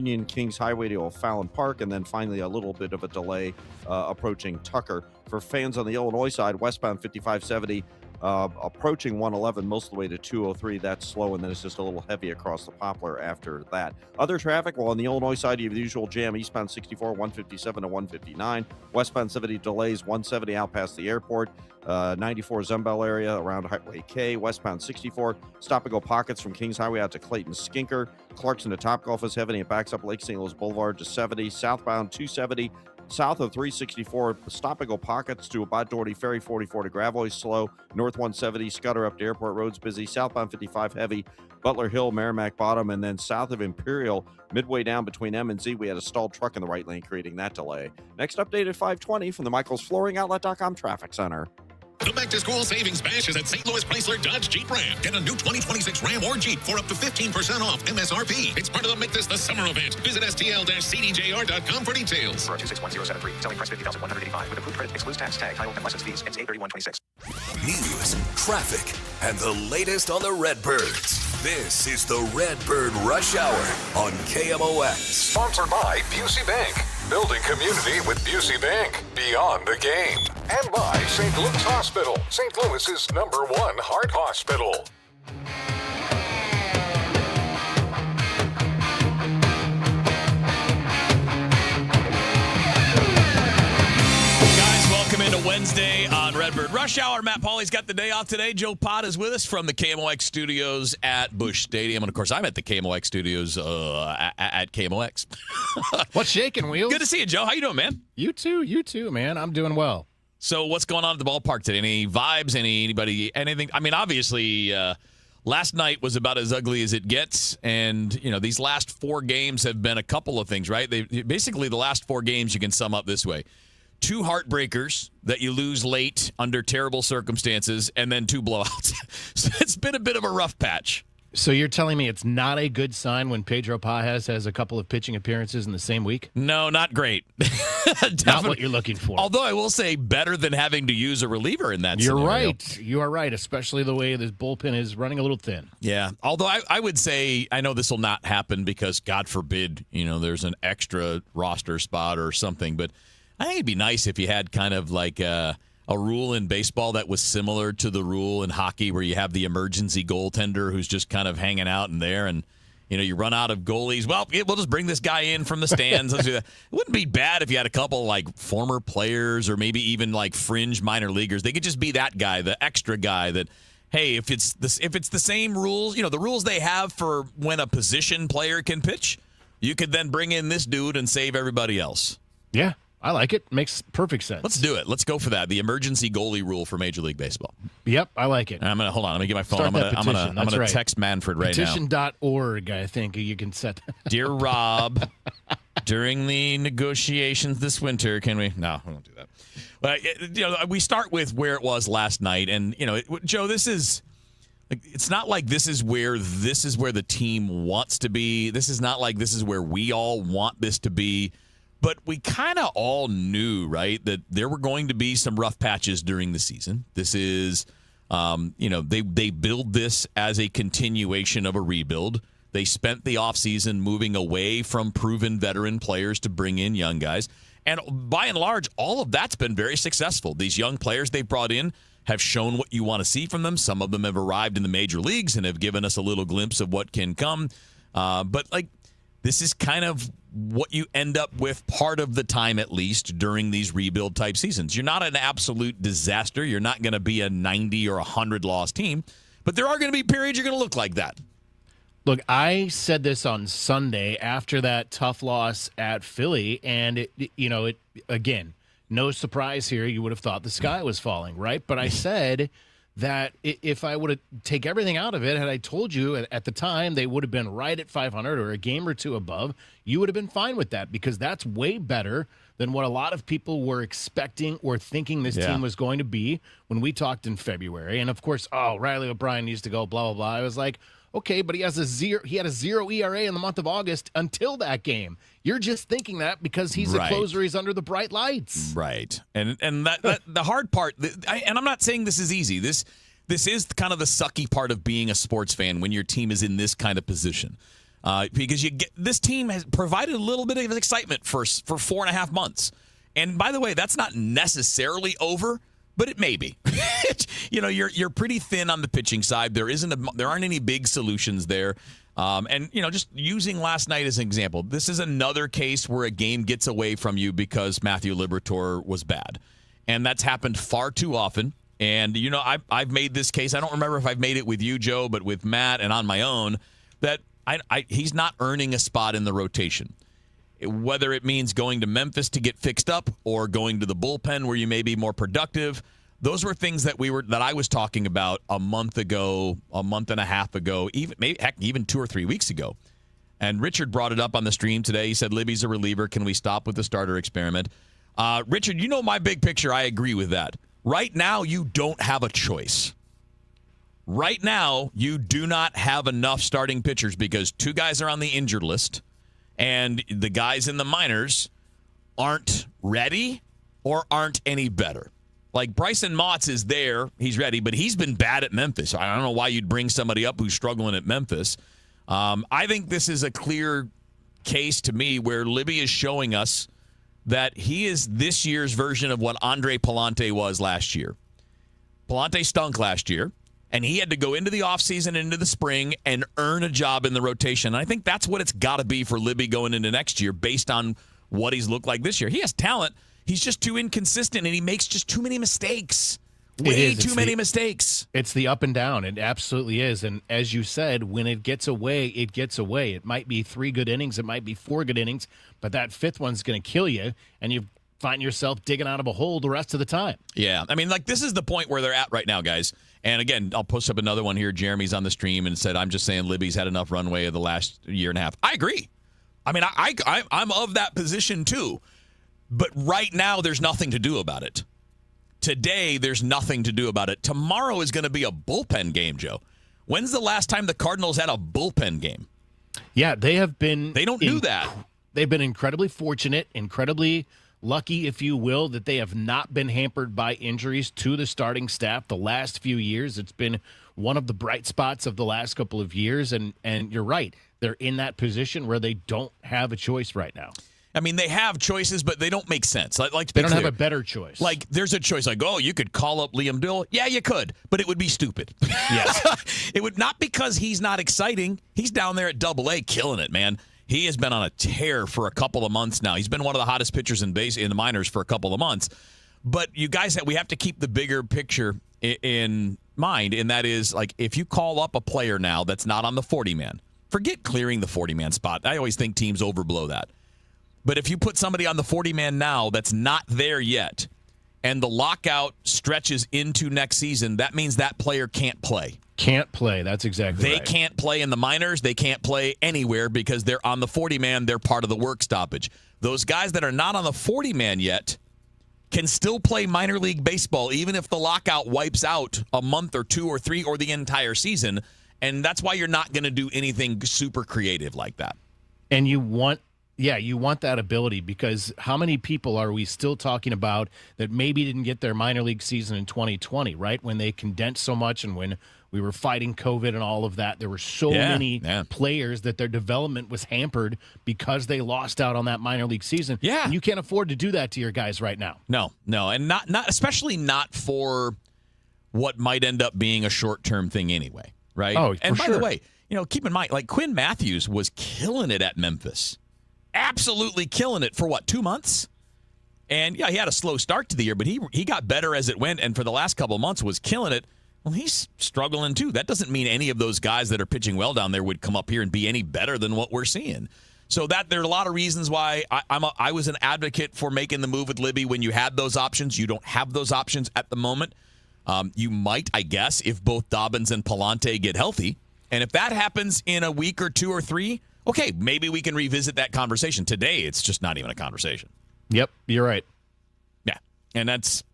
Union Kings Highway to O'Fallon Park, and then finally a little bit of a delay approaching Tucker. For fans on the Illinois side, westbound 5570 approaching 111 most of the way to 203. That's slow, and then it's just a little heavy across the Poplar after that. Other traffic, well, on the Illinois side, you have the usual jam, eastbound 64, 157 to 159. Westbound 70 delays, 170 out past the airport. 94 Zembel area around Highway K. Westbound 64, stop-and-go pockets from Kings Highway out to Clayton Skinker. Clarkson to Topgolf is heavy, and it backs up Lake St. Louis Boulevard to 70. Southbound 270. South of 364, stop-and-go pockets to about Doherty Ferry, 44 to Gravois slow. North 170, Scudder up to Airport Road's busy. Southbound 55 heavy, Butler Hill, Merrimack Bottom, and then south of Imperial, midway down between M and Z, we had a stalled truck in the right lane, creating that delay. Next update at 5:20 from the Michaels Flooring Outlet.com Traffic Center. The back-to-school savings bash is at St. Louis Chrysler Dodge Jeep Ram. Get a new 2026 Ram or Jeep for up to 15% off MSRP. It's part of the Make This the Summer event. Visit stl-cdjr.com for details. 261-073. Selling price $50,185. With approved credit, excludes tax, tag, title, and license fees. Ends 8/31/26. News, traffic, and the latest on the Redbirds. This is the Redbird Rush Hour on KMOX. Sponsored by Busey Bank. Building community with Busey Bank. Beyond the game. And by St. Luke's Hospital. St. Louis's #1 heart hospital. Welcome into Wednesday on Redbird Rush Hour. Matt Pauley's got the day off today. Joe Pott is with us from the KMOX studios at Busch Stadium. And, of course, I'm at the KMOX studios at KMOX. What's shaking, Wheels? Good to see you, Joe. How you doing, man? You too, man. I'm doing well. So what's going on at the ballpark today? Any vibes? Anybody? Anything? I mean, obviously, last night was about as ugly as it gets. And, you know, these last 4 games have been a couple of things, right? Basically, the last 4 games you can sum up this way. 2 heartbreakers that you lose late under terrible circumstances, and then 2 blowouts. So it's been a bit of a rough patch. So you're telling me it's not a good sign when Pedro Pajes has a couple of pitching appearances in the same week? No, not great. Not what you're looking for. Although I will say better than having to use a reliever in that scenario. You're right. You are right, especially the way this bullpen is running a little thin. Yeah. Although I would say, I know this will not happen because, God forbid, you know, there's an extra roster spot or something, but I think it'd be nice if you had kind of like a rule in baseball that was similar to the rule in hockey where you have the emergency goaltender who's just kind of hanging out in there and, you know, you run out of goalies. Well, we'll just bring this guy in from the stands. Let's do that. It wouldn't be bad if you had a couple like former players or maybe even like fringe minor leaguers. They could just be that guy, the extra guy that, hey, if it's the same rules, you know, the rules they have for when a position player can pitch, you could then bring in this dude and save everybody else. Yeah. I like it. Makes perfect sense. Let's do it. Let's go for that. The emergency goalie rule for Major League Baseball. Yep, I like it. And I'm gonna hold on. Let me get my phone. Start I'm gonna text Manfred right now. Petition.org, I think you can set. Dear Rob, during the negotiations this winter, can we? No, we won't do that. But you know, we start with where it was last night, and you know, Joe, this is. It's not like this is where the team wants to be. This is not like this is where we all want this to be. But we kind of all knew, right, that there were going to be some rough patches during the season. This is, you know, they build this as a continuation of a rebuild. They spent the offseason moving away from proven veteran players to bring in young guys. And by and large, all of that's been very successful. These young players they've brought in have shown what you want to see from them. Some of them have arrived in the major leagues and have given us a little glimpse of what can come. But, like, this is kind of what you end up with part of the time, at least, during these rebuild-type seasons. You're not an absolute disaster. You're not going to be a 90 or 100-loss team. But there are going to be periods you're going to look like that. Look, I said this on Sunday after that tough loss at Philly, and, again, no surprise here. You would have thought the sky was falling, right? But I said that if I would have take everything out of it, had I told you at the time they would have been right at 500 or a game or two above, you would have been fine with that because that's way better than what a lot of people were expecting or thinking this team was going to be when we talked in February. And, of course, Riley O'Brien needs to go, blah, blah, blah. I was like, okay, but he had a 0 ERA in the month of August until that game. You're just thinking that because he's a closer, he's under the bright lights. Right. And that the hard part, and I'm not saying this is easy. This is kind of the sucky part of being a sports fan when your team is in this kind of position. because this team has provided a little bit of excitement for 4.5 months. And by the way, that's not necessarily over, but it may be. You're pretty thin on the pitching side. There aren't any big solutions there. And just using last night as an example, this is another case where a game gets away from you because Matthew Liberatore was bad. And that's happened far too often. And, I've made this case. I don't remember if I've made it with you, Joe, but with Matt and on my own, that he's not earning a spot in the rotation. Whether it means going to Memphis to get fixed up or going to the bullpen where you may be more productive, those were things that I was talking about a month ago, a month and a half ago, even 2 or 3 weeks ago. And Richard brought it up on the stream today. He said, Libby's a reliever. Can we stop with the starter experiment? Richard, my big picture. I agree with that. Right now, you don't have a choice. Right now, you do not have enough starting pitchers because 2 guys are on the injured list, and the guys in the minors aren't ready or aren't any better. Like Bryson Motts is there. He's ready, but he's been bad at Memphis. I don't know why you'd bring somebody up who's struggling at Memphis. I think this is a clear case to me where Libby is showing us that he is this year's version of what Andre Pallante was last year. Pallante stunk last year, and he had to go into the offseason and into the spring and earn a job in the rotation. And I think that's what it's got to be for Libby going into next year based on what he's looked like this year. He has talent. He's just too inconsistent, and he makes just too many mistakes. Way too many mistakes. It's the up and down. It absolutely is. And as you said, when it gets away, it gets away. It might be 3 good innings. It might be 4 good innings. But that 5th one's going to kill you, and you find yourself digging out of a hole the rest of the time. Yeah. I mean, this is the point where they're at right now, guys. And again, I'll post up another one here. Jeremy's on the stream and said, I'm just saying Libby's had enough runway of the last year and a half. I agree. I mean, I'm of that position too. But right now, there's nothing to do about it. Today, there's nothing to do about it. Tomorrow is going to be a bullpen game, Joe. When's the last time the Cardinals had a bullpen game? Yeah, they have been. They don't do that. They've been incredibly fortunate, incredibly lucky, if you will, that they have not been hampered by injuries to the starting staff the last few years. It's been one of the bright spots of the last couple of years, and you're right. They're in that position where they don't have a choice right now. I mean, they have choices, but they don't make sense. Like they don't have a better choice. Like, there's a choice. Like, you could call up Liam Dill. Yeah, you could, but it would be stupid. Yes. It would not because he's not exciting. He's down there at AA killing it, man. He has been on a tear for a couple of months now. He's been one of the hottest pitchers in the minors for a couple of months. But you guys, we have to keep the bigger picture in mind, and that is, like, if you call up a player now that's not on the 40-man, forget clearing the 40-man spot. I always think teams overblow that. But if you put somebody on the 40-man now that's not there yet, and the lockout stretches into next season, that means that player can't play. Can't play. That's exactly right. They can't play in the minors. They can't play anywhere because they're on the 40-man. They're part of the work stoppage. Those guys that are not on the 40-man yet can still play minor league baseball, even if the lockout wipes out a month or 2 or 3 or the entire season. And that's why you're not going to do anything super creative like that. And you want that ability, because how many people are we still talking about that maybe didn't get their minor league season in 2020, right? When they condensed so much and when we were fighting COVID and all of that, there were so many players that their development was hampered because they lost out on that minor league season. Yeah. And you can't afford to do that to your guys right now. No. And not especially not for what might end up being a short-term thing anyway, right? Oh, and by sure. the way, keep in mind, like, Quinn Matthews was killing it at Memphis. Absolutely killing it for 2 months? And yeah, he had a slow start to the year, but he got better as it went, and for the last couple of months was killing it. Well, he's struggling too. That doesn't mean any of those guys that are pitching well down there would come up here and be any better than what we're seeing. So there are a lot of reasons why I was an advocate for making the move with Libby when you had those options. You don't have those options at the moment. You might, I guess, if both Dobbins and Pallante get healthy. And if that happens in a week or 2 or 3, okay, maybe we can revisit that conversation. Today, it's just not even a conversation. Yep, you're right. Yeah, and that's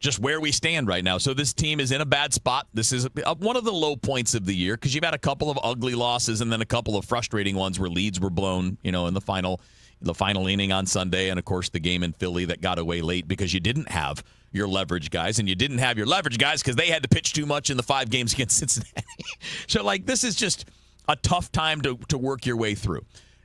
just where we stand right now. So this team is in a bad spot. This is one of the low points of the year because you've had a couple of ugly losses and then a couple of frustrating ones where leads were blown, in the final inning on Sunday, and of course the game in Philly that got away late because you didn't have your leverage guys, and you didn't have your leverage guys because they had to pitch too much in the 5 games against Cincinnati. So, this is just a tough time to work your way through.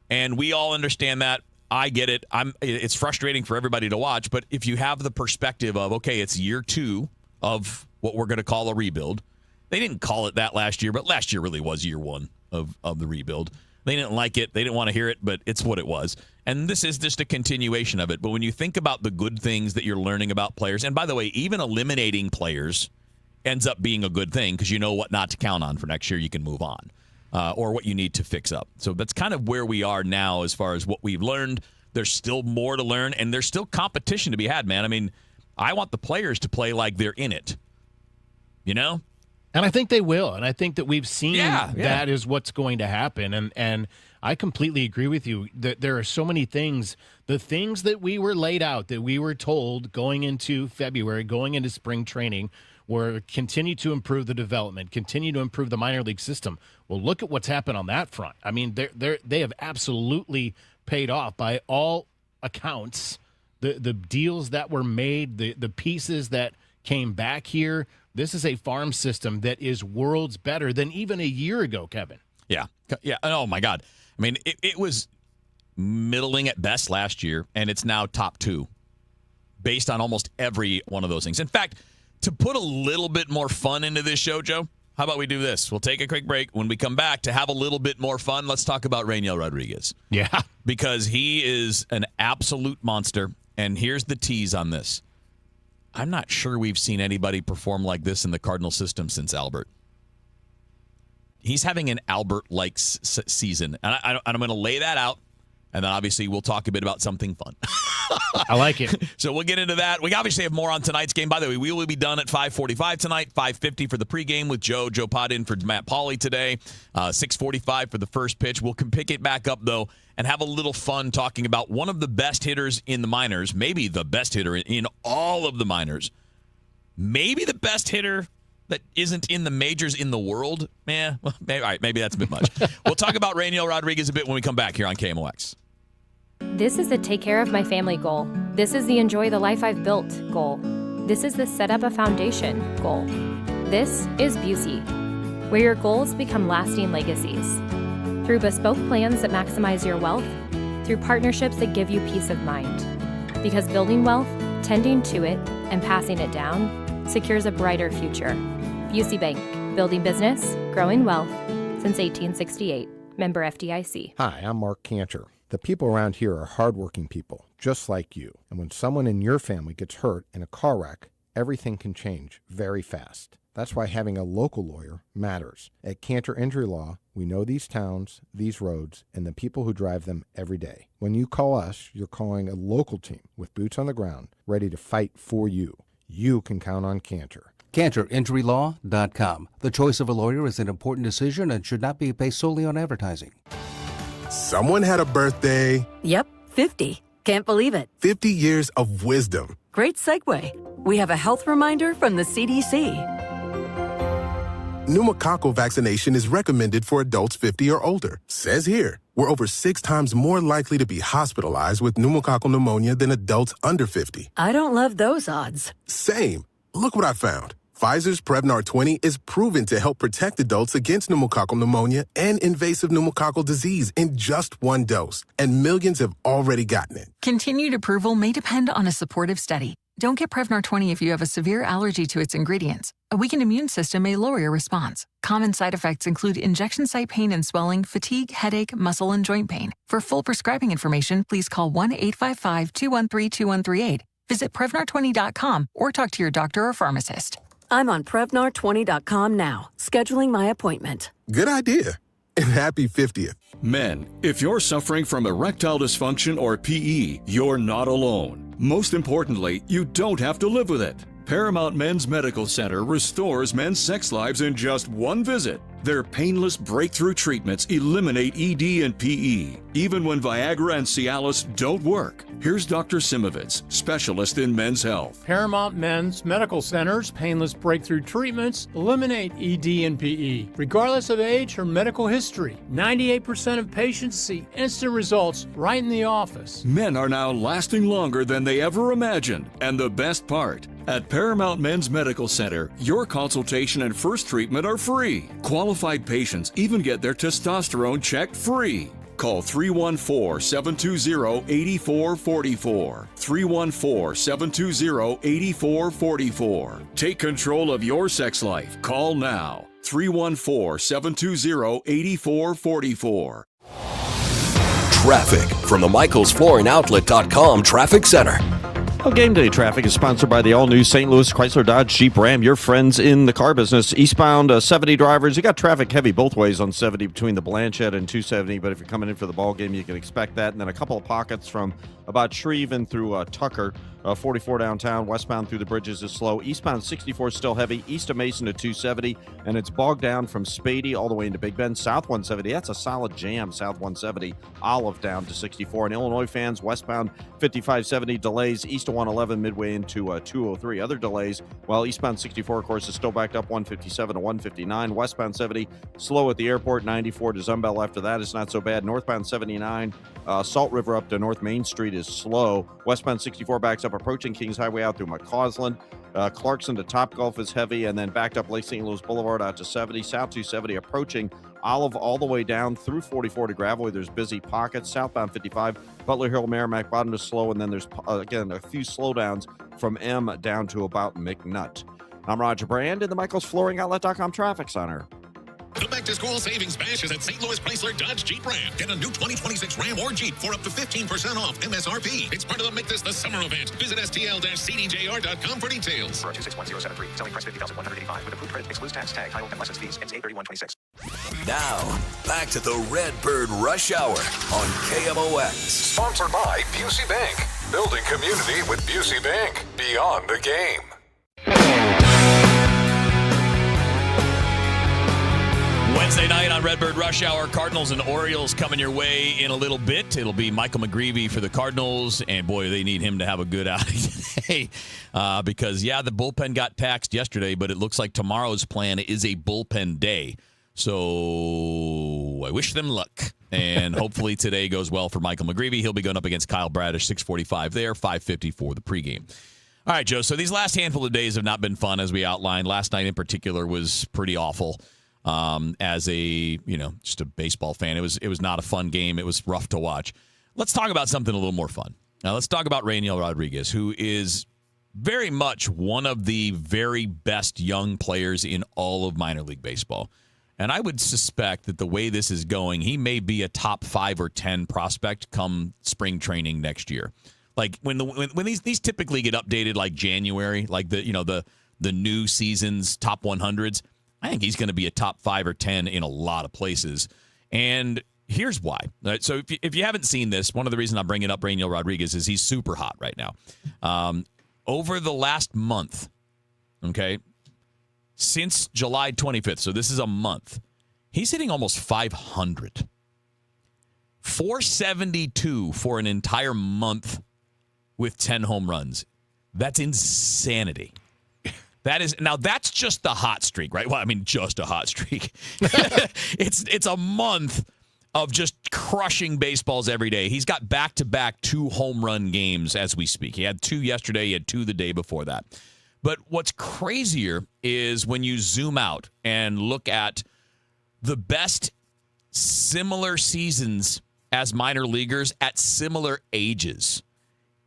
And we all understand that. I get it. It's frustrating for everybody to watch, but if you have the perspective of, okay, it's year 2 of what we're going to call a rebuild. They didn't call it that last year, but last year really was year 1 of the rebuild. They didn't like it. They didn't want to hear it, but it's what it was. And this is just a continuation of it. But when you think about the good things that you're learning about players, and by the way, even eliminating players ends up being a good thing because you know what not to count on for next year. You can move on. Or what you need to fix up. So that's kind of where we are now as far as what we've learned. There's still more to learn, and there's still competition to be had, man. I mean, I want the players to play like they're in it, you know? And I think they will, and I think that we've seen that is what's going to happen, and I completely agree with you that there are so many things, the things that we were laid out, that we were told going into February, going into spring training, were continue to improve the development, continue to improve the minor league system. Well, look at what's happened on that front. I mean, they have absolutely paid off by all accounts. The deals that were made, the pieces that came back here. This is a farm system that is worlds better than even a year ago, Kevin. Yeah. Oh, my God. I mean, it was middling at best last year, and it's now top 2 based on almost every one of those things. In fact, to put a little bit more fun into this show, Joe, how about we do this? We'll take a quick break. When we come back, to have a little bit more fun, let's talk about Rainiel Rodriguez. Yeah. Because he is an absolute monster, and here's the tease on this. I'm not sure we've seen anybody perform like this in the Cardinal system since Albert. He's having an Albert-like season, and I'm going to lay that out, and then obviously we'll talk a bit about something fun. I like it. So we'll get into that. We obviously have more on tonight's game. By the way, we will be done at 5:45 tonight, 5:50 for the pregame with Joe Pott in for Matt Pauley today, 6:45 for the first pitch. We'll pick it back up, though, and have a little fun talking about one of the best hitters in the minors, maybe the best hitter in all of the minors, maybe the best hitter that isn't in the majors in the world. All right, maybe that's a bit much. We'll talk about Rainiel Rodriguez a bit when we come back here on KMOX. This is the take care of my family goal. This is the enjoy the life I've built goal. This is the set up a foundation goal. This is Busey, where your goals become lasting legacies. Through bespoke plans that maximize your wealth, through partnerships that give you peace of mind. Because building wealth, tending to it, and passing it down secures a brighter future. Busey Bank, building business, growing wealth since 1868. Member FDIC. Hi, I'm Mark Cantor. The people around here are hardworking people, just like you. And when someone in your family gets hurt in a car wreck, everything can change very fast. That's why having a local lawyer matters. At Cantor Injury Law, we know these towns, these roads, and the people who drive them every day. When you call us, you're calling a local team with boots on the ground, ready to fight for you. You can count on Cantor. CantorInjuryLaw.com. The choice of a lawyer is an important decision and should not be based solely on advertising. Someone had a birthday. Yep, 50. Can't believe it. 50 years of wisdom. Great segue. We have a health reminder from the CDC. Pneumococcal vaccination is recommended for adults 50 or older. Says here, we're over 6 times more likely to be hospitalized with pneumococcal pneumonia than adults under 50. I don't love those odds. Same. Look what I found. Pfizer's Prevnar 20 is proven to help protect adults against pneumococcal pneumonia and invasive pneumococcal disease in just 1 dose, and millions have already gotten it. Continued approval may depend on a supportive study. Don't get Prevnar 20 if you have a severe allergy to its ingredients. A weakened immune system may lower your response. Common side effects include injection site pain and swelling, fatigue, headache, muscle, and joint pain. For full prescribing information, please call 1-855-213-2138. Visit Prevnar20.com or talk to your doctor or pharmacist. I'm on Prevnar20.com now, scheduling my appointment. Good idea. And happy 50th. Men, if you're suffering from erectile dysfunction or PE, you're not alone. Most importantly, you don't have to live with it. Paramount Men's Medical Center restores men's sex lives in just 1 visit. Their painless breakthrough treatments eliminate ED and PE, even when Viagra and Cialis don't work. Here's Dr. Simovitz, specialist in men's health. Paramount Men's Medical Center's painless breakthrough treatments eliminate ED and PE, regardless of age or medical history. 98% of patients see instant results right in the office. Men are now lasting longer than they ever imagined. And the best part, At Paramount Men's Medical Center, your consultation and first treatment are free. Qualified patients even get their testosterone checked free. Call 314-720-8444. 314-720-8444. Take control of your sex life. Call now. 314-720-8444. Traffic from the MichaelsFlooringOutlet.com Traffic Center. Well, game day traffic is sponsored by the all-new St. Louis Chrysler Dodge Jeep Ram, your friends in the car business. Eastbound 70 drivers, you got traffic heavy both ways on 70 between the Blanchette and 270, but if you're coming in for the ball game, you can expect that. And then a couple of pockets from about Shreve through Tucker. 44 downtown, westbound through the bridges is slow. Eastbound 64 is still heavy, east of Mason to 270, and it's bogged down from Spady all the way into Big Bend. South 170, that's a solid jam, south 170. Olive down to 64. And Illinois fans, westbound 5570 delays, east of 111 midway into 203. Other delays, while eastbound 64, of course, is still backed up 157 to 159. Westbound 70, slow at the airport, 94 to Zumbell. After that, it's not so bad. Northbound 79, Salt River up to North Main Street is slow. Westbound 64 backs up approaching Kings Highway out through McCausland. Clarkson to Topgolf is heavy, and then backed up Lake St. Louis Boulevard out to 70. South 270 approaching Olive all the way down through 44 to Gravois. There's busy pockets. Southbound 55, Butler Hill, Merrimack, bottom to slow, and then there's, again, a few slowdowns from M down to about McNutt. I'm Roger Brand in the MichaelsFlooringOutlet.com Traffic Center. The back-to-school savings bash is at St. Louis Chrysler Dodge Jeep Ram. Get a new 2026 Ram or Jeep for up to 15% off MSRP. It's part of the Make This the Summer event. Visit STL-CDJR.com for details. For 261073, selling price $50,185 with approved credit, excludes tax, tag, title, and license fees. Ends 8/31/26. Now, back to the Redbird Rush Hour on KMOX. Sponsored by Busey Bank. Building community with Busey Bank. Beyond the game. Wednesday night on Redbird Rush Hour, Cardinals and Orioles coming your way in a little bit. It'll be Michael McGreevy for the Cardinals, and boy, they need him to have a good outing today because, yeah, the bullpen got taxed yesterday, but it looks like tomorrow's plan is a bullpen day. So I wish them luck, and hopefully today goes well for Michael McGreevy. He'll be going up against Kyle Bradish, 6:45 there, 5:50 for the pregame. All right, Joe, so these last handful of days have not been fun, as we outlined. Last night in particular was pretty awful. As a, just a baseball fan, it was not a fun game. It was rough to watch. Let's talk about something a little more fun. Now, let's talk about Rainiel Rodriguez, who is very much one of the very best young players in all of minor league baseball. And I would suspect that the way this is going, he may be a top 5 or 10 prospect come spring training next year. Like when these typically get updated like January, like the new season's top 100s. I think he's going to be a top 5 or 10 in a lot of places. And here's why. Right, so if you haven't seen this, one of the reasons I'm bringing up Rainiel Rodriguez is he's super hot right now. Over the last month, okay, since July 25th, so this is a month, he's hitting almost 500. 472 for an entire month with 10 home runs. That's insanity. That's just the hot streak, right? Well, I mean, just a hot streak. It's a month of just crushing baseballs every day. He's got back-to-back 2 home run games as we speak. He had 2 yesterday. He had 2 the day before that. But what's crazier is when you zoom out and look at the best similar seasons as minor leaguers at similar ages.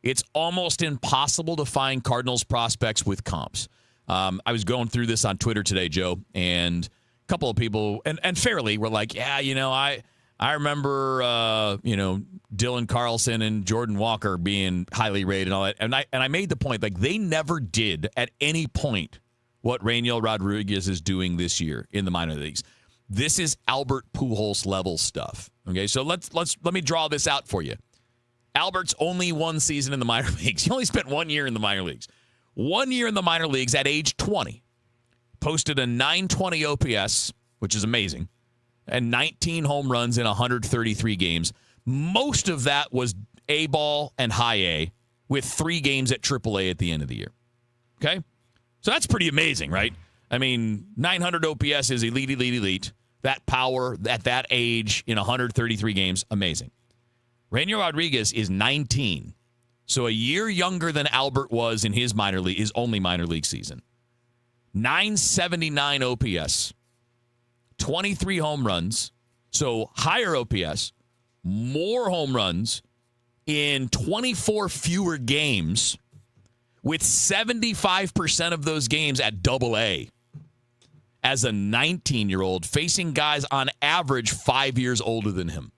It's almost impossible to find Cardinals prospects with comps. I was going through this on Twitter today, Joe, and a couple of people, and fairly, were like, yeah, I remember, Dylan Carlson and Jordan Walker being highly rated and all that. And I made the point, like, they never did at any point what Rainiel Rodriguez is doing this year in the minor leagues. This is Albert Pujols level stuff. Okay, so let me draw this out for you. Albert's only 1 season in the minor leagues. He only spent 1 year in the minor leagues. 1 year in the minor leagues at age 20. Posted a 920 OPS, which is amazing, and 19 home runs in 133 games. Most of that was A-ball and high A, with 3 games at AAA at the end of the year. Okay? So that's pretty amazing, right? I mean, 900 OPS is elite. That power at that age in 133 games, amazing. Rainiel Rodriguez is 19 So a year younger than Albert was in his only minor league season. 979 OPS, 23 home runs, so higher OPS, more home runs in 24 fewer games, with 75% of those games at Double-A as a 19-year-old, facing guys on average 5 years older than him.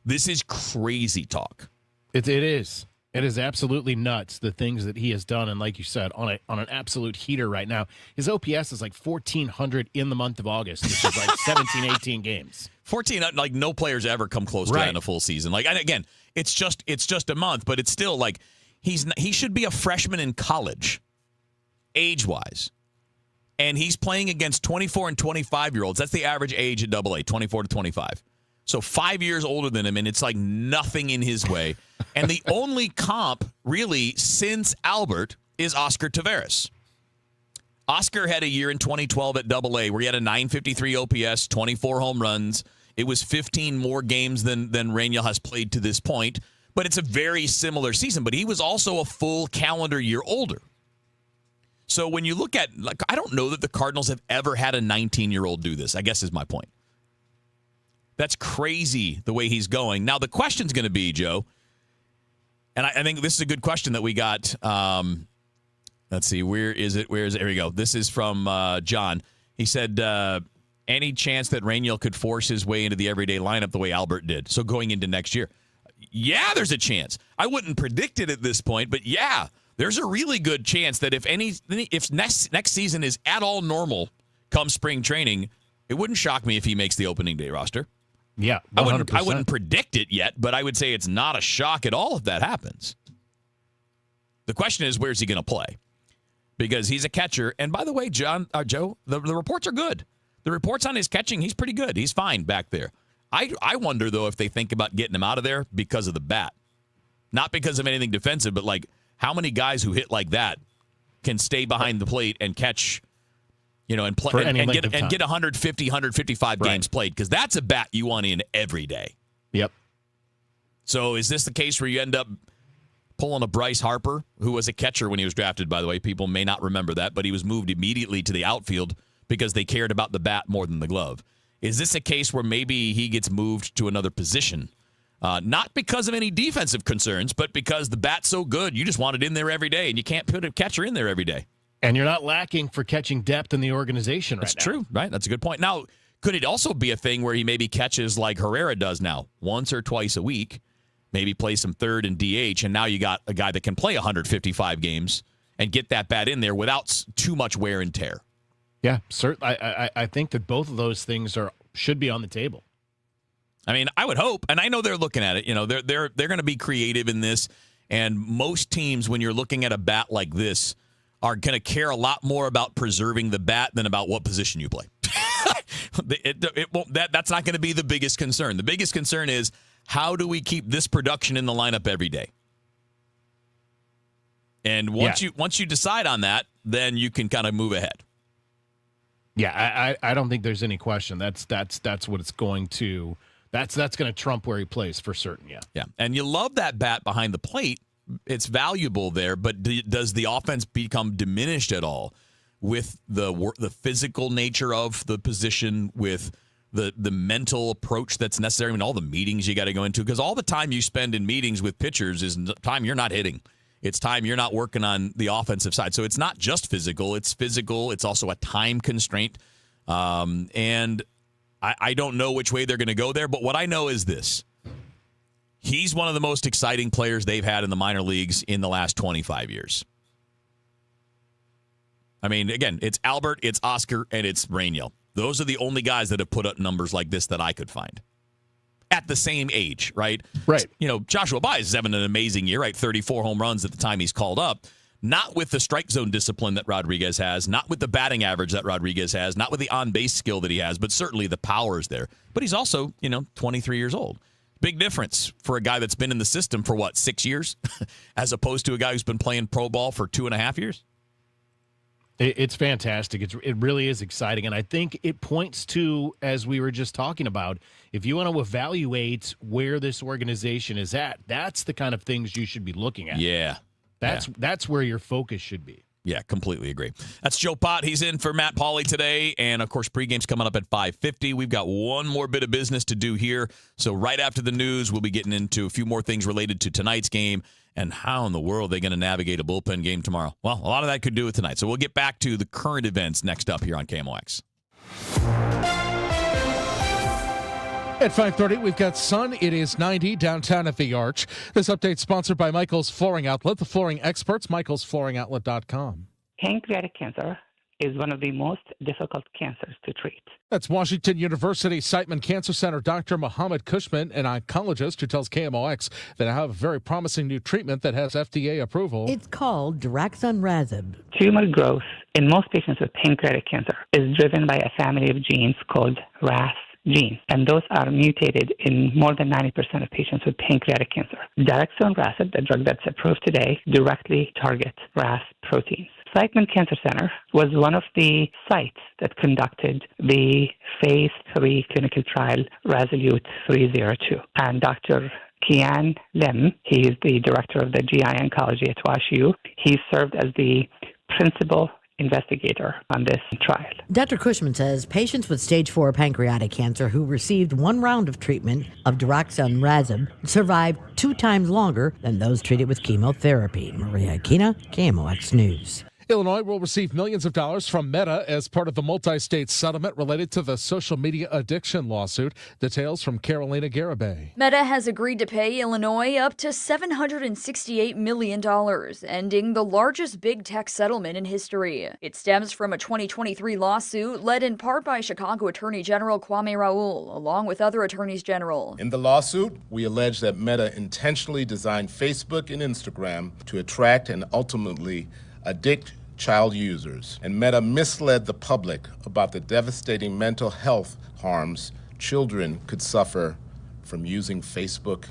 This is crazy talk. It is. It is absolutely nuts, the things that he has done. And like you said, on an absolute heater right now. His OPS is like 1,400 in the month of August, which is like 17, 18 games. 14, like no players ever come close to that in a full season. Like, and again, it's just a month, but it's still like he should be a freshman in college, age-wise. And he's playing against 24 and 25-year-olds. That's the average age at Double-A, 24 to 25. So 5 years older than him, and it's like nothing in his way. And the only comp, really, since Albert is Oscar Taveras. Oscar had a year in 2012 at Double-A where he had a 953 OPS, 24 home runs. It was 15 more games than Rangel has played to this point. But it's a very similar season. But he was also a full calendar year older. So when you look at, like, I don't know that the Cardinals have ever had a 19-year-old do this, I guess is my point. That's crazy the way he's going. Now, the question's going to be, Joe, and I think this is a good question that we got. Let's see, where is it? Here we go. This is from John. He said, any chance that Rangel could force his way into the everyday lineup the way Albert did? So going into next year. Yeah, there's a chance. I wouldn't predict it at this point, but yeah, there's a really good chance that if next season is at all normal come spring training, it wouldn't shock me if he makes the opening day roster. Yeah, 100%. I wouldn't predict it yet, but I would say it's not a shock at all if that happens. The question is, where's he going to play? Because he's a catcher. And by the way, Joe, the reports are good. The reports on his catching, he's pretty good. He's fine back there. I wonder, though, if they think about getting him out of there because of the bat. Not because of anything defensive, but like how many guys who hit like that can stay behind the plate and catch, and play and get 150, 155 games played, because that's a bat you want in every day. Yep. So is this the case where you end up pulling a Bryce Harper, who was a catcher when he was drafted, by the way? People may not remember that, but he was moved immediately to the outfield because they cared about the bat more than the glove. Is this a case where maybe he gets moved to another position? Not because of any defensive concerns, but because the bat's so good, you just want it in there every day, and you can't put a catcher in there every day. And you're not lacking for catching depth in the organization right now. That's true, right? That's a good point. Now, could it also be a thing where he maybe catches like Herrera does now, once or twice a week, maybe play some third and DH, and now you got a guy that can play 155 games and get that bat in there without too much wear and tear? Yeah, certainly. I think that both of those things should be on the table. I mean, I would hope, and I know they're looking at it. They're going to be creative in this, and most teams, when you're looking at a bat like this, are going to care a lot more about preserving the bat than about what position you play. That's not going to be the biggest concern. The biggest concern is, how do we keep this production in the lineup every day? And once you decide on that, then you can kind of move ahead. Yeah, I don't think there's any question. That's what it's going to. That's going to trump where he plays for certain. Yeah, and you love that bat behind the plate. It's valuable there, but does the offense become diminished at all with the physical nature of the position, with the mental approach that's necessary? I mean, all the meetings you got to go into, because all the time you spend in meetings with pitchers is time you're not hitting. It's time you're not working on the offensive side. So it's not just physical. It's physical. It's also a time constraint. And I don't know which way they're going to go there, but what I know is this. He's one of the most exciting players they've had in the minor leagues in the last 25 years. I mean, again, it's Albert, it's Oscar, and it's Rangel. Those are the only guys that have put up numbers like this that I could find. At the same age, right? Right. Joshua Baez is having an amazing year, right? 34 home runs at the time he's called up. Not with the strike zone discipline that Rodriguez has, not with the batting average that Rodriguez has, not with the on-base skill that he has, but certainly the power is there. But he's also, 23 years old. Big difference for a guy that's been in the system for, 6 years, as opposed to a guy who's been playing pro ball for 2.5 years? It's fantastic. It really is exciting. And I think it points to, as we were just talking about, if you want to evaluate where this organization is at, that's the kind of things you should be looking at. Yeah. That's where your focus should be. Yeah, completely agree. That's Joe Pott. He's in for Matt Pauley today. And, of course, pregame's coming up at 5:50. We've got one more bit of business to do here. So right after the news, we'll be getting into a few more things related to tonight's game and how in the world are they going to navigate a bullpen game tomorrow. Well, a lot of that could do with tonight. So we'll get back to the current events next up here on KMOX. At 5:30, we've got sun. It is 90 downtown at the Arch. This update sponsored by Michael's Flooring Outlet, the flooring experts, michaelsflooringoutlet.com. Pancreatic cancer is one of the most difficult cancers to treat. That's Washington University Siteman Cancer Center Dr. Mohammed Cushman, an oncologist who tells KMOX that I have a very promising new treatment that has FDA approval. It's called daraxonrasib. Tumor growth in most patients with pancreatic cancer is driven by a family of genes called RAS genes, and those are mutated in more than 90% of patients with pancreatic cancer. Daraxonrasib, the drug that's approved today, directly targets RAS proteins. Siteman Cancer Center was one of the sites that conducted the phase 3 clinical trial Resolute 302. And Dr. Kian Lim, he is the director of the GI oncology at WashU. He served as the principal investigator on this trial. Dr. Cushman says patients with stage 4 pancreatic cancer who received one round of treatment of daraxonrasib survived 2 times longer than those treated with chemotherapy. Maria Aquina, KMOX News. Illinois will receive millions of dollars from Meta as part of the multi-state settlement related to the social media addiction lawsuit. Details from Carolina Garibay. Meta has agreed to pay Illinois up to $768 million, ending the largest big tech settlement in history. It stems from a 2023 lawsuit led in part by Chicago Attorney General Kwame Raoul, along with other attorneys general. In the lawsuit, we allege that Meta intentionally designed Facebook and Instagram to attract and ultimately addict child users, and Meta misled the public about the devastating mental health harms children could suffer from using Facebook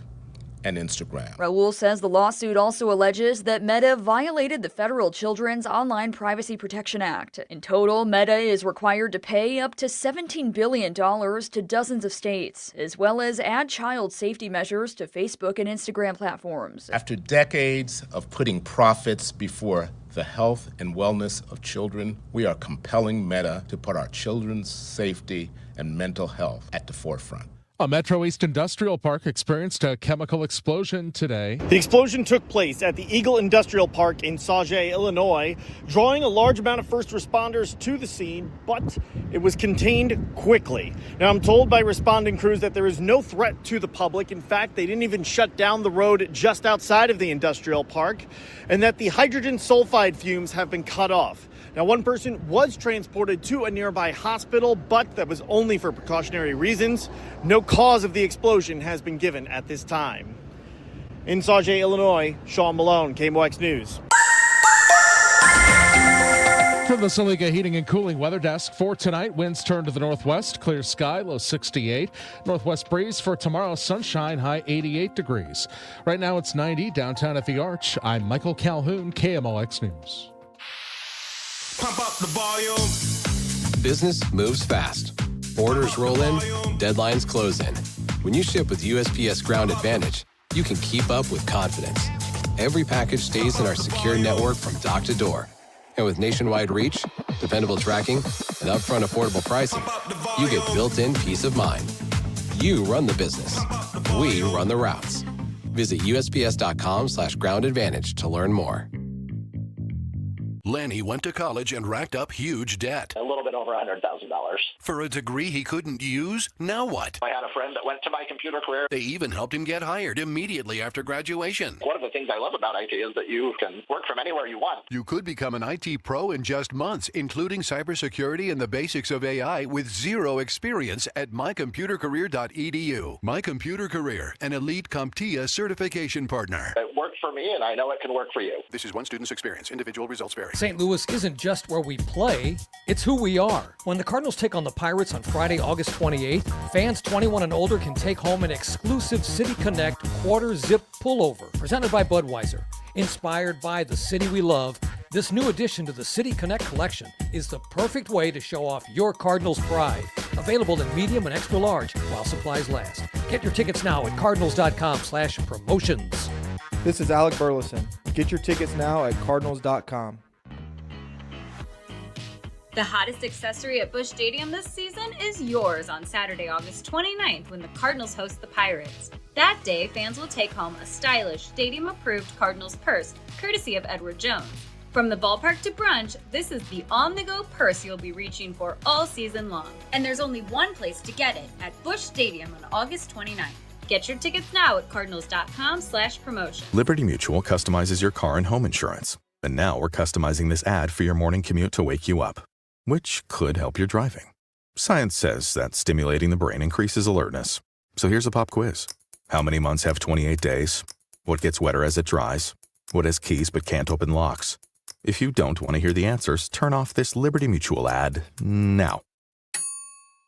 and Instagram. Raoul says the lawsuit also alleges that Meta violated the federal Children's Online Privacy Protection Act. In total, Meta is required to pay up to $17 billion to dozens of states, as well as add child safety measures to Facebook and Instagram platforms. After decades of putting profits before the health and wellness of children, we are compelling Meta to put our children's safety and mental health at the forefront. A Metro East Industrial Park experienced a chemical explosion today. The explosion took place at the Eagle Industrial Park in Sauget, Illinois, drawing a large amount of first responders to the scene, but it was contained quickly. Now, I'm told by responding crews that there is no threat to the public. In fact, they didn't even shut down the road just outside of the industrial park, and that the hydrogen sulfide fumes have been cut off. Now, one person was transported to a nearby hospital, but that was only for precautionary reasons. No cause of the explosion has been given at this time. In Sauget, Illinois, Sean Malone, KMOX News. From the Saliga Heating and Cooling Weather Desk for tonight, winds turn to the northwest, clear sky, low 68. Northwest breeze for tomorrow, sunshine, high 88 degrees. Right now it's 90 downtown at the Arch. I'm Michael Calhoun, KMOX News. Pump up the volume. Business moves fast. Orders roll in, deadlines close in. When you ship with USPS Ground Advantage, you can keep up with confidence. Every package stays in our secure network from dock to door. And with nationwide reach, dependable tracking, and upfront affordable pricing, you get built-in peace of mind. You run the business. We run the routes. Visit USPS.com/Ground Advantage to learn more. Lanny went to college and racked up huge debt. A little bit over $100,000. For a degree he couldn't use? Now what? I had a friend that went to my computer career. They even helped him get hired immediately after graduation. One of the things I love about IT is that you can work from anywhere you want. You could become an IT pro in just months, including cybersecurity and the basics of AI with zero experience at mycomputercareer.edu. My Computer Career, an elite CompTIA certification partner. It worked for me, and I know it can work for you. This is one student's experience. Individual results vary. St. Louis isn't just where we play, it's who we are. When the Cardinals take on the Pirates on Friday, August 28th, fans 21 and older can take home an exclusive City Connect quarter zip pullover presented by Budweiser. Inspired by the city we love, This new addition to the City Connect collection is the perfect way to show off your Cardinals pride. Available in medium and extra large while supplies last. Get your tickets now at cardinals.com/promotions. This is Alec Burleson. Get your tickets now at cardinals.com. The hottest accessory at Busch Stadium this season is yours on Saturday, August 29th when the Cardinals host the Pirates. That day, fans will take home a stylish, stadium-approved Cardinals purse, courtesy of Edward Jones. From the ballpark to brunch, this is the on-the-go purse you'll be reaching for all season long. And there's only one place to get it, at Busch Stadium on August 29th. Get your tickets now at cardinals.com/promotion. Liberty Mutual customizes your car and home insurance. And now we're customizing this ad for your morning commute to wake you up, which could help your driving. Science says that stimulating the brain increases alertness. So here's a pop quiz. How many months have 28 days? What gets wetter as it dries? What has keys but can't open locks? If you don't want to hear the answers, turn off this Liberty Mutual ad now.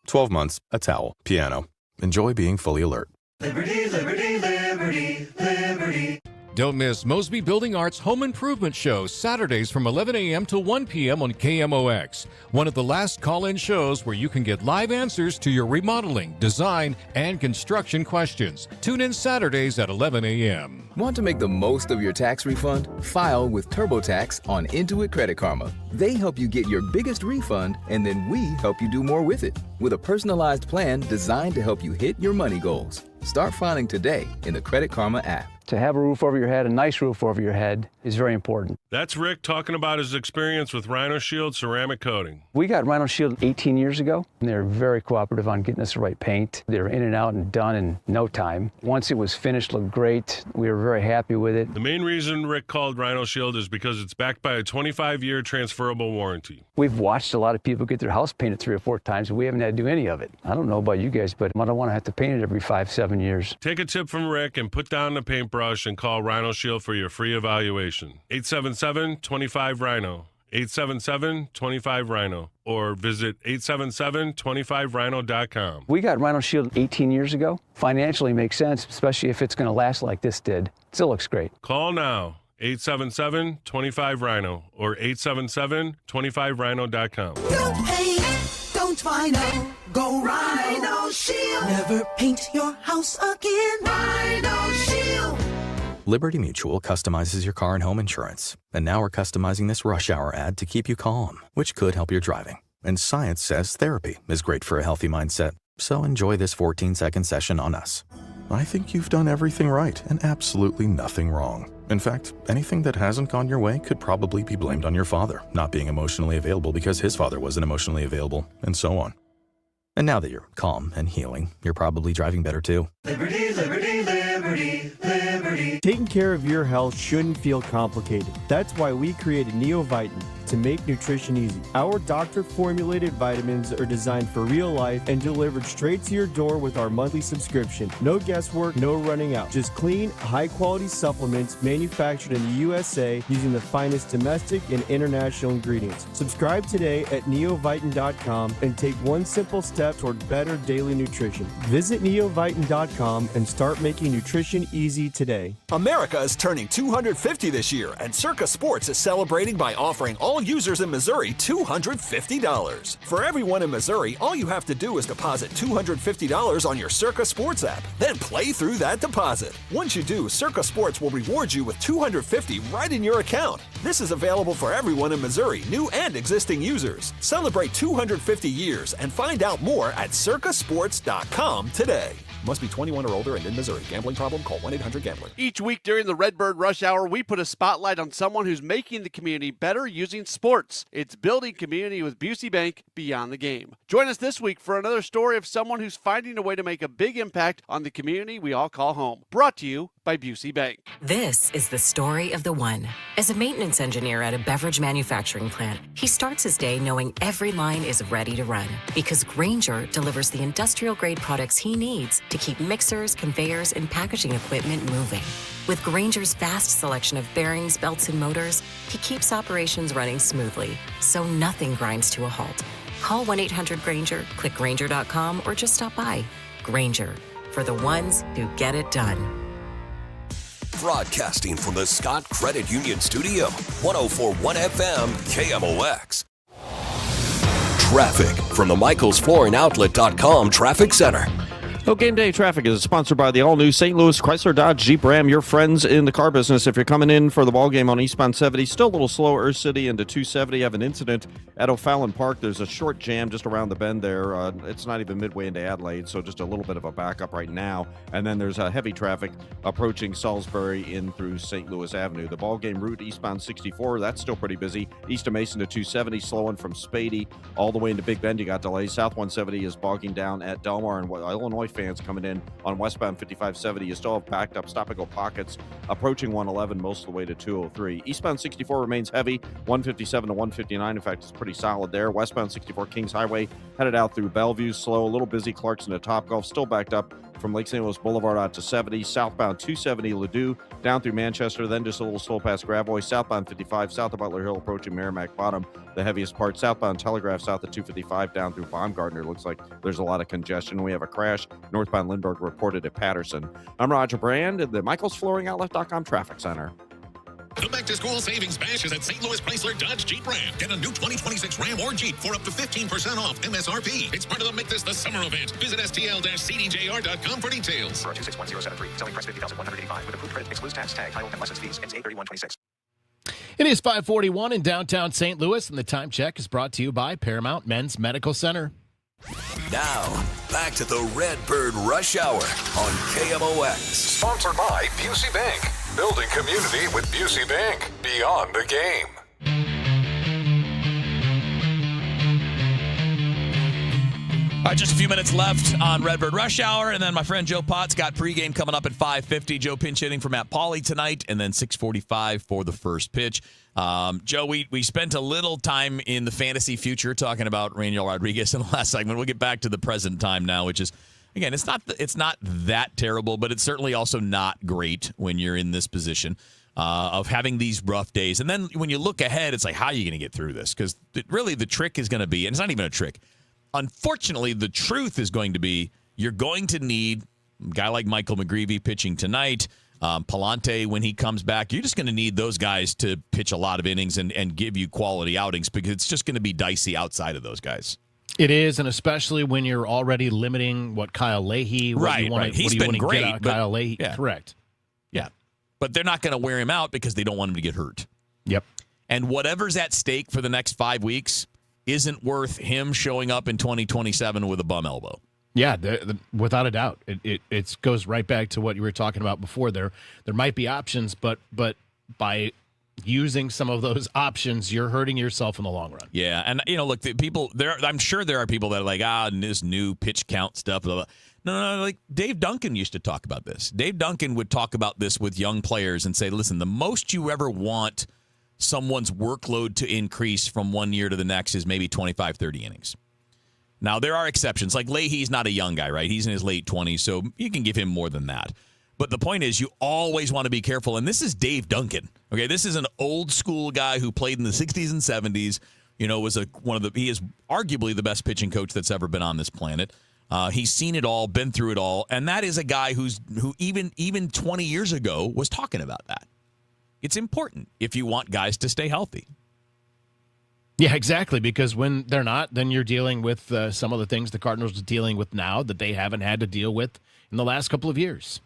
12 months, a towel, piano. Enjoy being fully alert. Liberty, liberty, liberty, liberty. Don't miss Mosby Building Arts Home Improvement Show, Saturdays from 11 a.m. to 1 p.m. on KMOX. One of the last call-in shows where you can get live answers to your remodeling, design, and construction questions. Tune in Saturdays at 11 a.m. Want to make the most of your tax refund? File with TurboTax on Intuit Credit Karma. They help you get your biggest refund, and then we help you do more with it. With a personalized plan designed to help you hit your money goals. Start filing today in the Credit Karma app. To have a roof over your head, a nice roof over your head, is very important. That's Rick talking about his experience with Rhino Shield ceramic coating. We got Rhino Shield 18 years ago, and they were very cooperative on getting us the right paint. They were in and out and done in no time. Once it was finished, looked great. We were very happy with it. The main reason Rick called Rhino Shield is because it's backed by a 25-year transferable warranty. We've watched a lot of people get their house painted 3 or 4 times, and we haven't had to do any of it. I don't know about you guys, but I don't want to have to paint it every 5-7 years. Take a tip from Rick and put down the paintbrush and call Rhino Shield for your free evaluation. 877-25-RHINO. 877-25-RHINO. Or visit 877-25rhino.com. We got Rhino Shield 18 years ago. Financially makes sense, especially if it's going to last like this did. Still looks great. Call now. 877-25-RHINO or 877-25rhino.com. Don't paint, don't Rhino. Go Rhino Shield. Never paint your house again. Rhino Shield. Liberty Mutual customizes your car and home insurance. And now we're customizing this rush hour ad to keep you calm, which could help your driving. And science says therapy is great for a healthy mindset. So enjoy this 14-second session on us. I think you've done everything right and absolutely nothing wrong. In fact, anything that hasn't gone your way could probably be blamed on your father not being emotionally available because his father wasn't emotionally available, and so on. And now that you're calm and healing, you're probably driving better too. Liberty, liberty, liberty, liberty. Taking care of your health shouldn't feel complicated. That's why we created NeoVitan to make nutrition easy. Our doctor-formulated vitamins are designed for real life and delivered straight to your door with our monthly subscription. No guesswork, no running out. Just clean, high-quality supplements manufactured in the USA using the finest domestic and international ingredients. Subscribe today at neovitan.com and take one simple step toward better daily nutrition. Visit neovitan.com and start making nutrition easy today. America is turning 250 this year, and Circa Sports is celebrating by offering all users in Missouri $250. For everyone in Missouri, all you have to do is deposit $250 on your Circa Sports app, then play through that deposit. Once you do, Circa Sports will reward you with $250 right in your account. This is available for everyone in Missouri, new and existing users. Celebrate 250 years and find out more at circasports.com today. Must be 21 or older and in Missouri. Gambling problem? Call 1-800-GAMBLER. Each week during the Redbird Rush Hour, we put a spotlight on someone who's making the community better using sports. It's building community with Busey Bank beyond the game. Join us this week for another story of someone who's finding a way to make a big impact on the community we all call home. Brought to you by Busey Bank. This is the story of the one. As a maintenance engineer at a beverage manufacturing plant, he starts his day knowing every line is ready to run because Grainger delivers the industrial-grade products he needs to keep mixers, conveyors, and packaging equipment moving. With Grainger's vast selection of bearings, belts, and motors, he keeps operations running smoothly, so nothing grinds to a halt. Call 1-800-GRAINGER, click Grainger.com, or just stop by. Grainger, for the ones who get it done. Broadcasting from the Scott Credit Union Studio, 104.1 FM KMOX. Traffic from the MichaelsFlooringOutlet.com Traffic Center. Well, Game Day Traffic is sponsored by the all-new St. Louis Chrysler Dodge Jeep Ram, your friends in the car business. If you're coming in for the ball game on eastbound 70, still a little slow, Earth City into 270. Have an incident at O'Fallon Park. There's a short jam just around the bend there. It's not even midway into Adelaide, so just a little bit of a backup right now. And then there's heavy traffic approaching Salisbury in through St. Louis Avenue. The ball game route eastbound 64, that's still pretty busy. East of Mason to 270, slowing from Spady all the way into Big Bend. You got delays. South 170 is bogging down at Delmar, and Illinois fans coming in on westbound 5570. You still have backed up stop-and-go pockets approaching 111 most of the way to 203. Eastbound 64 remains heavy, 157 to 159. In fact, it's pretty solid there. Westbound 64 Kings Highway headed out through Bellevue, slow, a little busy. Clarkson to Topgolf, still backed up from Lake St. Louis Boulevard out to 70. Southbound 270 Ladue, down through Manchester, then just a little slow past Gravois. Southbound 55, south of Butler Hill, approaching Merrimack Bottom, the heaviest part. Southbound Telegraph, south of 255, down through Baumgartner. Looks like there's a lot of congestion. We have a crash northbound Lindbergh reported at Patterson. I'm Roger Brand at the MichaelsFlooringOutlet.com Traffic Center. The back-to-school savings bash is at St. Louis Chrysler Dodge Jeep Ram. Get a new 2026 Ram or Jeep for up to 15% off MSRP. It's part of the Make This the Summer event. Visit stl-cdjr.com for details. 261-073. Selling price $50,185 with approved credit. Excludes tax, tag, title, and license fees. Ends 8/31/26. It is 5:41 in downtown St. Louis, and the time check is brought to you by Paramount Men's Medical Center. Now, back to the Redbird Rush Hour on KMOX. Sponsored by Busey Bank. Building community with Busey Bank. Beyond the game. All right, just a few minutes left on Redbird Rush Hour, and then my friend Joe Pott's got pregame coming up at 5:50. Joe pinch hitting for Matt Pauley tonight, and then 6:45 for the first pitch. Joe, we spent a little time in the fantasy future talking about Raniel Rodriguez in the last segment. We'll get back to the present time now, which is, again, it's not that terrible, but it's certainly also not great when you're in this position of having these rough days. And then when you look ahead, it's like, how are you going to get through this? Because really the trick is going to be, and it's not even a trick, unfortunately, the truth is going to be you're going to need a guy like Michael McGreevy pitching tonight, Palante when he comes back. You're just going to need those guys to pitch a lot of innings and give you quality outings because it's just going to be dicey outside of those guys. It is, and especially when you're already limiting what Kyle Leahy, right. He's been great, get out of Kyle Leahy. Yeah. Correct. Yeah. But they're not going to wear him out because they don't want him to get hurt. Yep. And whatever's at stake for the next 5 weeks isn't worth him showing up in 2027 with a bum elbow. Yeah, without a doubt. It goes right back to what you were talking about before. There might be options, but by using some of those options, you're hurting yourself in the long run. Yeah, and look, the people there. I'm sure there are people that are like, this new pitch count stuff. Blah, blah. No, like Dave Duncan used to talk about this. Dave Duncan would talk about this with young players and say, listen, the most you ever want someone's workload to increase from one year to the next is maybe 25, 30 innings. Now, there are exceptions. Like Leahy's not a young guy, right? He's in his late 20s, so you can give him more than that. But the point is, you always want to be careful. And this is Dave Duncan. Okay, this is an old school guy who played in the 60s and 70s. He is arguably the best pitching coach that's ever been on this planet. He's seen it all, been through it all, and that is a guy who even 20 years ago was talking about that. It's important if you want guys to stay healthy. Yeah, exactly, because when they're not, then you're dealing with some of the things the Cardinals are dealing with now that they haven't had to deal with in the last couple of years.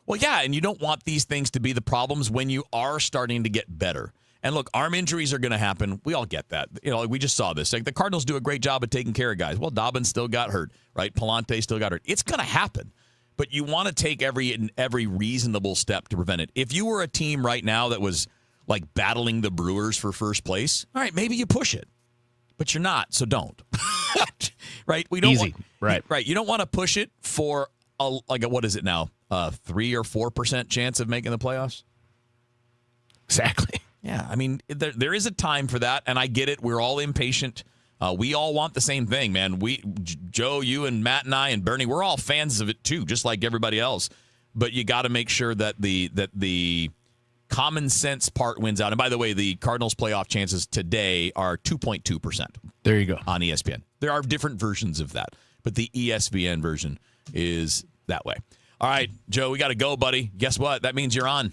Well, yeah, and you don't want these things to be the problems when you are starting to get better. And look, arm injuries are going to happen. We all get that. We just saw this. Like the Cardinals do a great job of taking care of guys. Well, Dobbins still got hurt, right? Palante still got hurt. It's going to happen. But you want to take every reasonable step to prevent it. If you were a team right now that was like battling the Brewers for first place, all right, maybe you push it. But you're not, so don't. Right? We don't Easy. Right. You don't want to push it for what is it now? 3 or 4% chance of making the playoffs? Exactly. Yeah, I mean, there is a time for that, and I get it. We're all impatient. We all want the same thing, man. Joe, you and Matt and I and Bernie, we're all fans of it too, just like everybody else. But you got to make sure that the common sense part wins out. And by the way, the Cardinals' playoff chances today are 2.2%. There you go. On ESPN. There are different versions of that, but the ESPN version is that way. All right, Joe, we got to go, buddy. Guess what? That means you're on.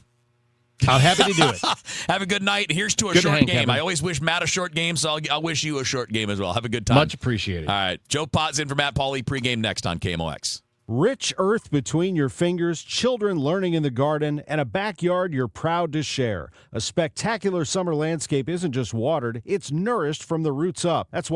I'm happy to do it. Have a good night. Here's to a Good short hang, game. Kevin. I always wish Matt a short game, so I'll wish you a short game as well. Have a good time. Much appreciated. All right. Joe Pott's in for Matt Pauley. Pregame next on KMOX. Rich earth between your fingers, children learning in the garden, and a backyard you're proud to share. A spectacular summer landscape isn't just watered, it's nourished from the roots up. That's why